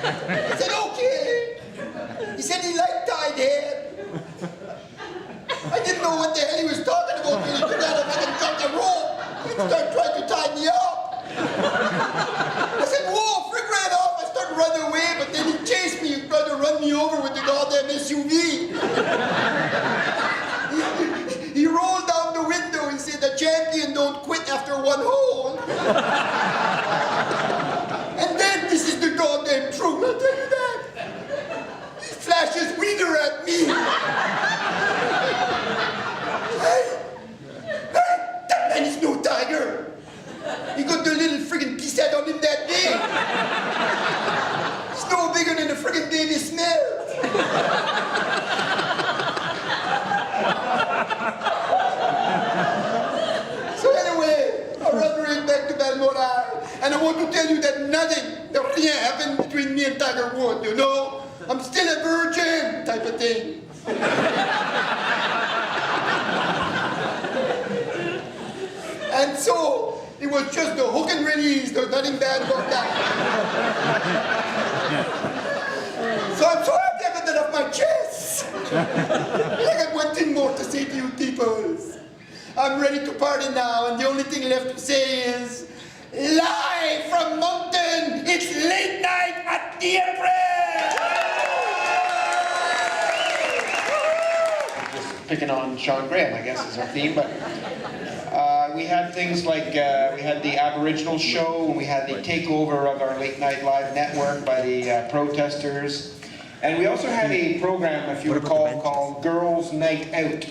I said, okay. He said he liked tied hair. I didn't know what the hell he was talking about when he took out a fucking chunk of rope and started trying to tie me up. I said, whoa, Frick ran off. I started running away, but then he chased me and tried to run me over with the goddamn SUV. He rolled down the window and said, the champion don't quit after one hole. And then, this is the goddamn truth, I'll tell you that. He flashes wiener at me. Hey, that man is no tiger. He got the little friggin' piece out on him that day. He's no bigger than a friggin' baby smell. So anyway, I run right back to Balmoral, and I want to tell you that nothing happened between me and Tiger Woods, you know? I'm still a virgin, type of thing. And so, it was just a hook and release. There's nothing bad about that. So I'm so happy I got that off my chest. I got one thing more to say to you people. I'm ready to party now, and the only thing left to say is, live from Moncton, it's late night at the Empress! Just picking on Sean Graham, I guess, is our theme, but we had things like, we had the Aboriginal show, and we had the takeover of our late night live network by the protesters. And we also had a program, if you recall, called Girls Night Out.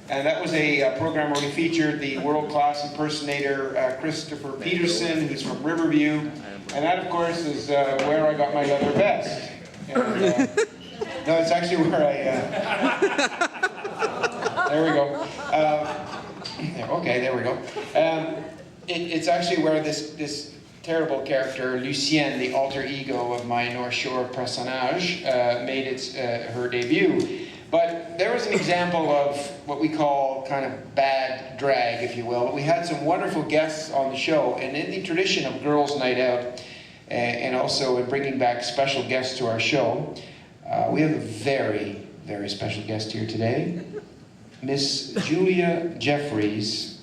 And that was a program where we featured the world-class impersonator Christopher Peterson, who's from Riverview. And that, of course, is where I got my leather vest. And, no, it's actually where there we go. Okay, there we go. It's actually where this terrible character, Lucienne, the alter ego of my North Shore personnage, made her debut. But there was an example of what we call kind of bad drag, if you will. We had some wonderful guests on the show, and in the tradition of Girls' Night Out, and also in bringing back special guests to our show, we have a very, very special guest here today. Miss Julia Jeffries,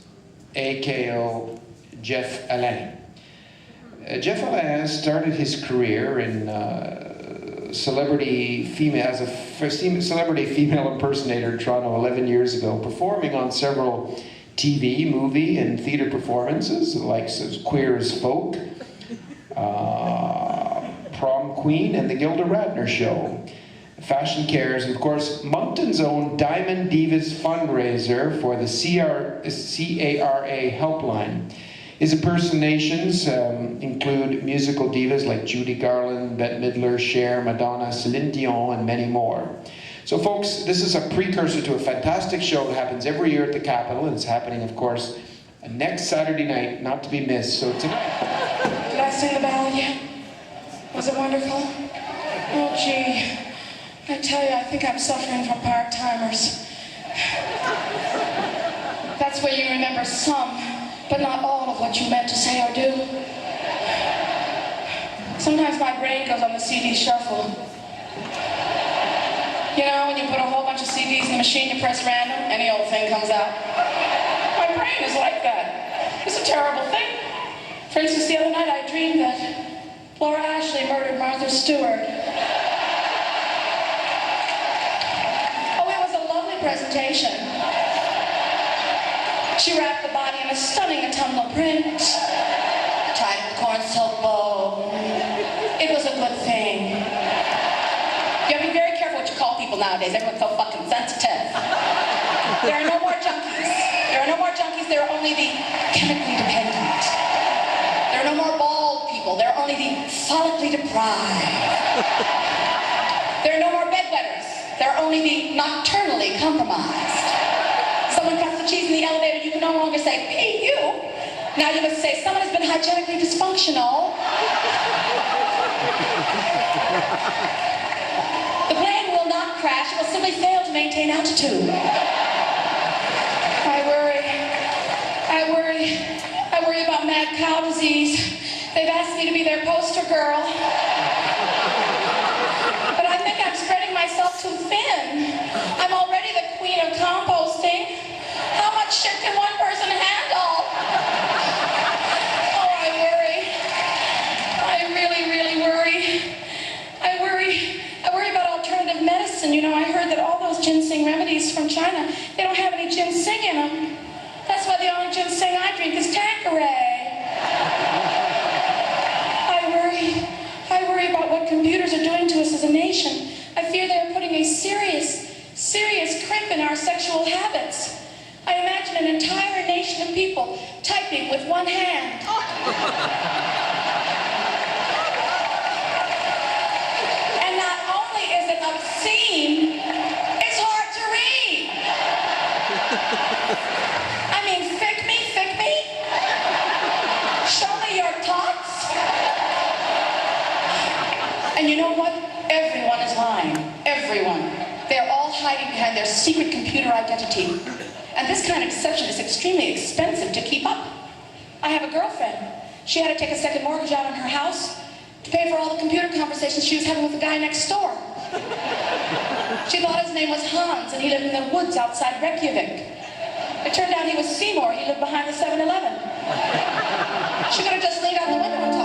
a.k.o. Jeff Alain. Jeff Alain started his career in celebrity female impersonator in Toronto 11 years ago, performing on several TV, movie, and theatre performances, the likes of Queer as Folk, Prom Queen, and The Gilda Radner Show. Fashion Cares, and of course, Moncton's own Diamond Divas fundraiser for the CARA helpline. His impersonations include musical divas like Judy Garland, Bette Midler, Cher, Madonna, Celine Dion, and many more. So folks, this is a precursor to a fantastic show that happens every year at the Capitol, and it's happening, of course, next Saturday night, not to be missed. So tonight... Did I sing the ballad yet? Was it wonderful? Oh, gee. I tell you, I think I'm suffering from part-timers. That's where you remember some, but not all of what you meant to say or do. Sometimes my brain goes on the CD shuffle. You know, when you put a whole bunch of CDs in the machine, you press random, any old thing comes out. My brain is like that. It's a terrible thing. For instance, the other night I dreamed that Laura Ashley murdered Martha Stewart. Presentation. She wrapped the body in a stunning autumnal print, tied with corn silk bow. It was a good thing. You have to be very careful what you call people nowadays. Everyone's so fucking sensitive. There are no more junkies. There are no more junkies. There are only the chemically dependent. There are no more bald people. There are only the solidly deprived. There are no more bedwetters. They're only the nocturnally compromised. Someone cuts the cheese in the elevator, you can no longer say, "Hey, you." Now you must say, "Someone has been hygienically dysfunctional." The plane will not crash, it will simply fail to maintain altitude. I worry about mad cow disease. They've asked me to be their poster girl. But I think I'm spreading myself too thin. I'm already the queen of composting. How much shit can one person handle? Oh, I worry. I really, really worry. I worry about alternative medicine. You know, I heard that all those ginseng remedies from China, they don't have any ginseng in them. That's why the only ginseng I drink is Tanqueray. I worry about what computers are doing to us as a nation. I fear they're putting a serious crimp in our sexual habits. I imagine an entire nation of people typing with one hand. And not only is it obscene, it's hard to read. I mean, fick me? Show me your tots. And you know what? Everyone is lying. Everyone. They're all hiding behind their secret computer identity. And this kind of deception is extremely expensive to keep up. I have a girlfriend. She had to take a second mortgage out on her house to pay for all the computer conversations she was having with the guy next door. She thought his name was Hans, and he lived in the woods outside Reykjavik. It turned out he was Seymour. He lived behind the 7-Eleven. She could have just leaned out the window and talked.